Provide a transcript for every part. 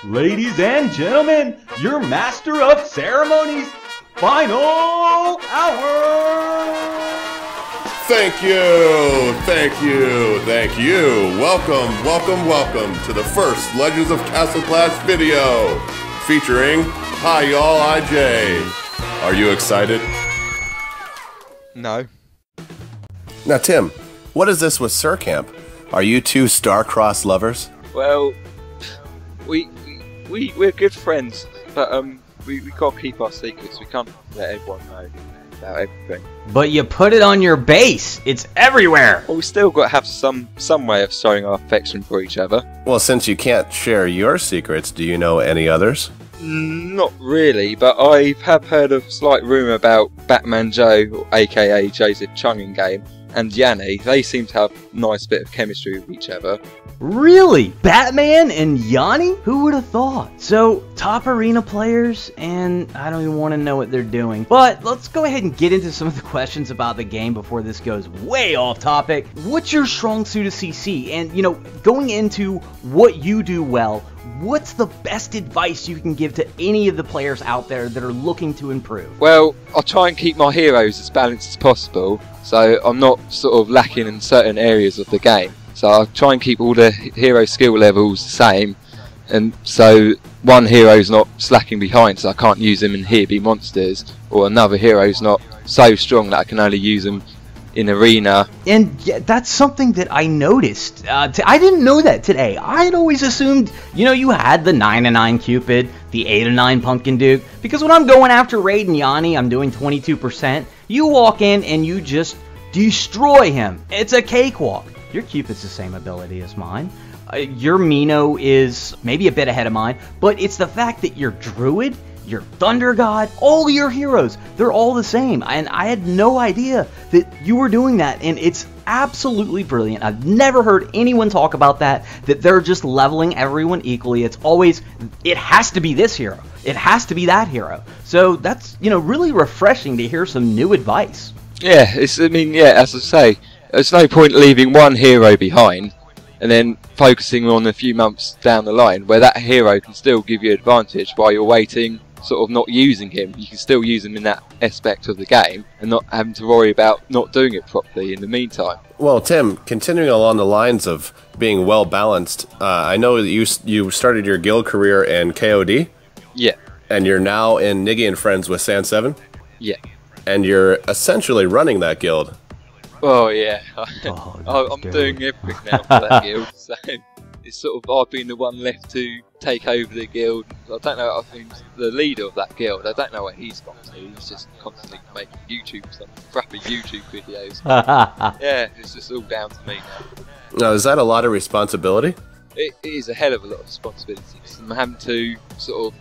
Ladies and gentlemen, your master of ceremonies, Final Hour! Thank you, thank you, thank you. Welcome, welcome, welcome to the first Legends of Castle Clash video featuring Hiyallij. Are you excited? No. Now, Tim, what is this with Sir Camp? Are you two star-crossed lovers? Well, we're good friends, but we gotta keep our secrets. We can't let everyone know about everything. But you put it on your base. It's everywhere. Well, we still got to have some way of showing our affection for each other. Well, since you can't share your secrets, do you know any others? Not really, but I have heard a slight rumour about Batman Joe, aka Joseph Chung in game, and Yanni. They seem to have a nice bit of chemistry with each other. Really? Batman and Yanni? Who would have thought? So, top arena players, and I don't even want to know what they're doing. But let's go ahead and get into some of the questions about the game before this goes way off topic. What's your strong suit of CC? And, you know, going into what you do well, what's the best advice you can give to any of the players out there that are looking to improve? Well, I'll try and keep my heroes as balanced as possible, so I'm not sort of lacking in certain areas of the game. So I'll try and keep all the hero skill levels the same, and so one hero's not slacking behind, so I can't use them in here be monsters, or another hero's not so strong that I can only use them in arena. And yeah, that's something that I noticed. I didn't know that today. I had always assumed, you know, you had the 9/9 Cupid, the 8/9 Pumpkin Duke, because when I'm going after Raid and Yanni, I'm doing 22%. You walk in and you just destroy him. It's a cakewalk. Your Cupid's the same ability as mine. Your Mino is maybe a bit ahead of mine, but it's the fact that your Druid, your Thunder God, all your heroes, they're all the same. And I had no idea that you were doing that, and it's absolutely brilliant. I've never heard anyone talk about that they're just leveling everyone equally. It's always, it has to be this hero. It has to be that hero. So that's, you know, really refreshing to hear some new advice. Yeah, as I say, there's no point leaving one hero behind and then focusing on a few months down the line where that hero can still give you advantage while you're waiting, sort of not using him. You can still use him in that aspect of the game and not having to worry about not doing it properly in the meantime. Well, Tim, continuing along the lines of being well balanced, I know that you started your guild career in KOD. Yeah. And you're now in Niggy and Friends with Sand 7. Yeah. And you're essentially running that guild. Oh yeah, I'm doing everything now for that guild, so it's sort of I've been the one left to take over the guild. I don't know, I think the leader of that guild, I don't know where he's gone to. He's just constantly making crappy YouTube videos. Yeah, it's just all down to me now. Now, is that a lot of responsibility? It is a hell of a lot of responsibility, because I'm having to sort of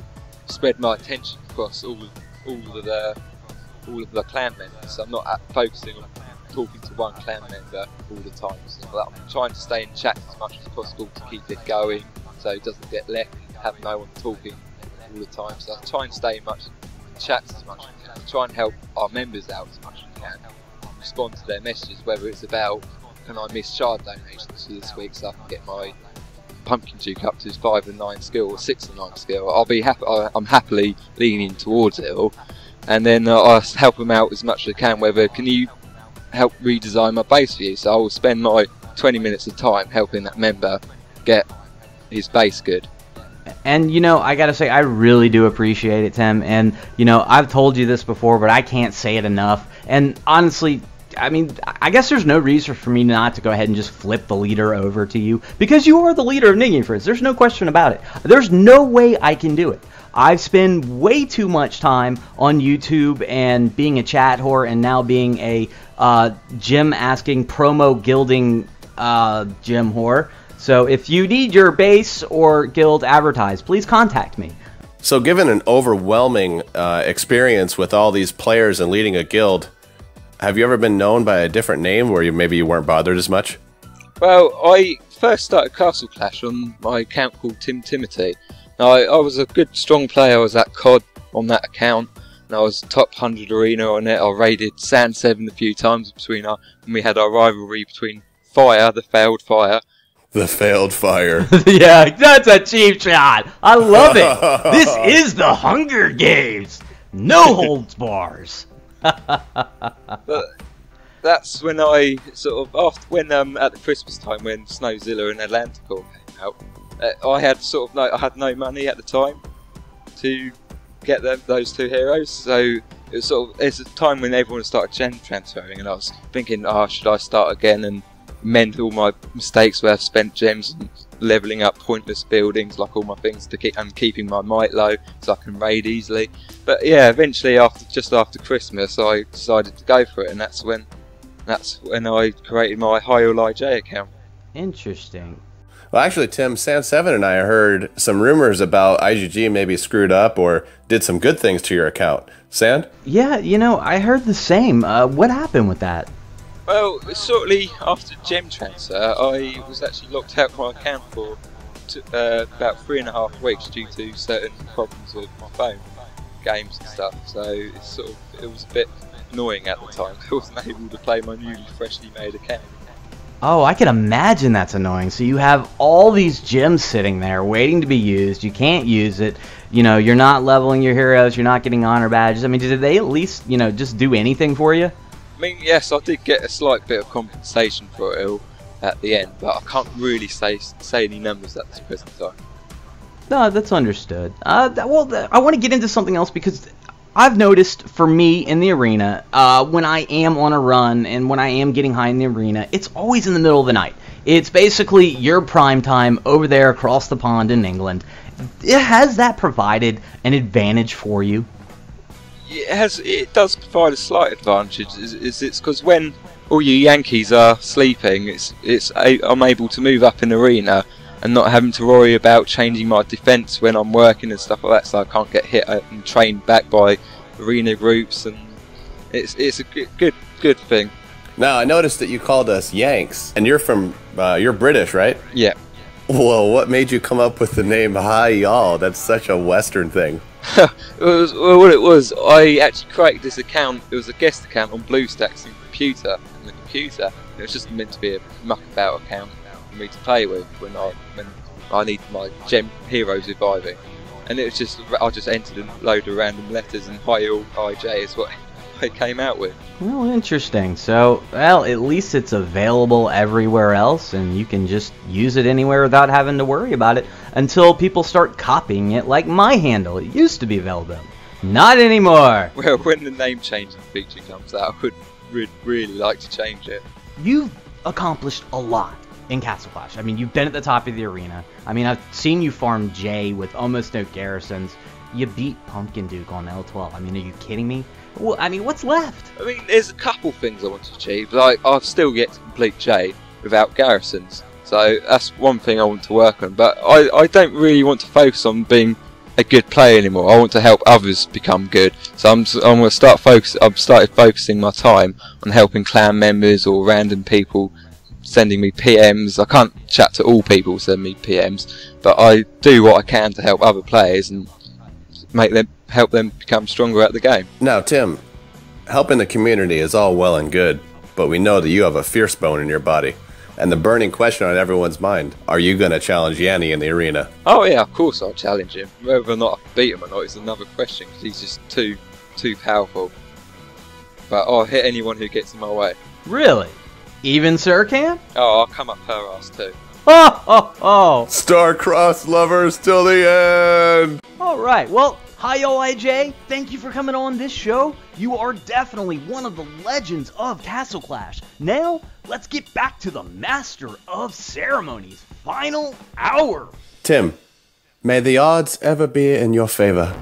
spread my attention across all of the clan members. So I'm not focusing on talking to one clan member all the time. So I'm trying to stay in chat as much as possible to keep it going, so it doesn't get left and have no one talking all the time. So I try and stay in chats as much as I can. Try and help our members out as much as I can. Respond to their messages, whether it's about can I miss shard donations for this week so I can get my Pumpkin Duke up to his 5/9 skill or 6/9 skill. I'm happily leaning towards it all, and then I help them out as much as I can. Whether can you help redesign my base for you, so I will spend my 20 minutes of time helping that member get his base good. And you know, I gotta say, I really do appreciate it, Tim. And you know, I've told you this before, but I can't say it enough. And honestly, I mean, I guess there's no reason for me not to go ahead and just flip the leader over to you, because you are the leader of Niggy Friends. There's no question about it. There's no way I can do it. I've spent way too much time on YouTube and being a chat whore, and now being a gym asking promo gilding gym whore. So if you need your base or guild advertised, please contact me. So given an overwhelming experience with all these players and leading a guild, have you ever been known by a different name where maybe you weren't bothered as much? Well, I first started Castle Clash on my account called Tim Timothy. Now, I was a good, strong player. I was at COD on that account, and I was top 100 arena on it. I raided Sand 7 a few times when we had our rivalry between Fire, the failed Fire, The failed fire. Yeah, that's a cheap shot. I love it. This is the Hunger Games. No holds bars. But that's when I sort of at the Christmas time when Snowzilla and Atlanticor came out, I had no money at the time to get those two heroes, so it's a time when everyone started gem transferring, and I was thinking, should I start again and mend all my mistakes where I've spent gems and leveling up pointless buildings, like all my things and keeping my might low so I can raid easily. But yeah, eventually just after Christmas I decided to go for it, and that's when I created my Hiyallij account. Interesting. Well, actually, Tim, San7 and I heard some rumors about IGG maybe screwed up or did some good things to your account. Sand? Yeah, I heard the same. What happened with that? Well, shortly after gem transfer, I was actually locked out of my account for about 3.5 weeks due to certain problems with my phone, games and stuff. So it was a bit annoying at the time. I wasn't able to play my newly freshly made account. Oh, I can imagine that's annoying. So you have all these gems sitting there waiting to be used. You can't use it. You're not leveling your heroes. You're not getting honor badges. I mean, did they at least, just do anything for you? I mean, yes, I did get a slight bit of compensation for it all at the end, but I can't really say any numbers at this present time. No, that's understood. Well, I want to get into something else because I've noticed for me in the arena, when I am on a run and when I am getting high in the arena, it's always in the middle of the night. It's basically your prime time over there across the pond in England. Has that provided an advantage for you? It does provide a slight advantage. It's because when all you Yankees are sleeping, I'm able to move up in arena and not having to worry about changing my defense when I'm working and stuff like that, so I can't get hit and trained back by arena groups, and it's a good thing. Now, I noticed that you called us Yanks, and you're British, right? Yeah. Well, what made you come up with the name Hiyallij? That's such a Western thing. What it was, I actually created this account. It was a guest account on BlueStacks in the computer. It was just meant to be a muck-about account for me to play with when I need my gem heroes reviving. And it was just, I just entered a load of random letters, and Hiyallij is what I came out with. Well, interesting. So, well, at least it's available everywhere else, and you can just use it anywhere without having to worry about it until people start copying it, like my handle. It used to be available. Not anymore. Well, when the name changing feature comes out, I would really like to change it. You've accomplished a lot in Castle Clash. I mean, you've been at the top of the arena. I mean, I've seen you farm J with almost no garrisons. You beat Pumpkin Duke on L12. I mean, are you kidding me? Well, I mean, what's left? I mean, there's a couple things I want to achieve. Like, I've still yet to complete J without garrisons. So that's one thing I want to work on. But I don't really want to focus on being a good player anymore. I want to help others become good. So I'm going to start I've started focusing my time on helping clan members or random people sending me PMs. I can't chat to all people who send me PMs, but I do what I can to help other players and help them become stronger at the game. Now, Tim, helping the community is all well and good, but we know that you have a fierce bone in your body. And the burning question on everyone's mind, are you going to challenge Yanni in the arena? Oh yeah, of course I'll challenge him. Whether or not I beat him or not is another question, because he's just too powerful. But I'll hit anyone who gets in my way. Really? Even Sircan? Oh, I'll come up her ass too. Oh! Star-crossed lovers till the end! Alright, well, Hiyallij, thank you for coming on this show. You are definitely one of the legends of Castle Clash. Now, let's get back to the Master of Ceremonies' final hour. Tim, may the odds ever be in your favor.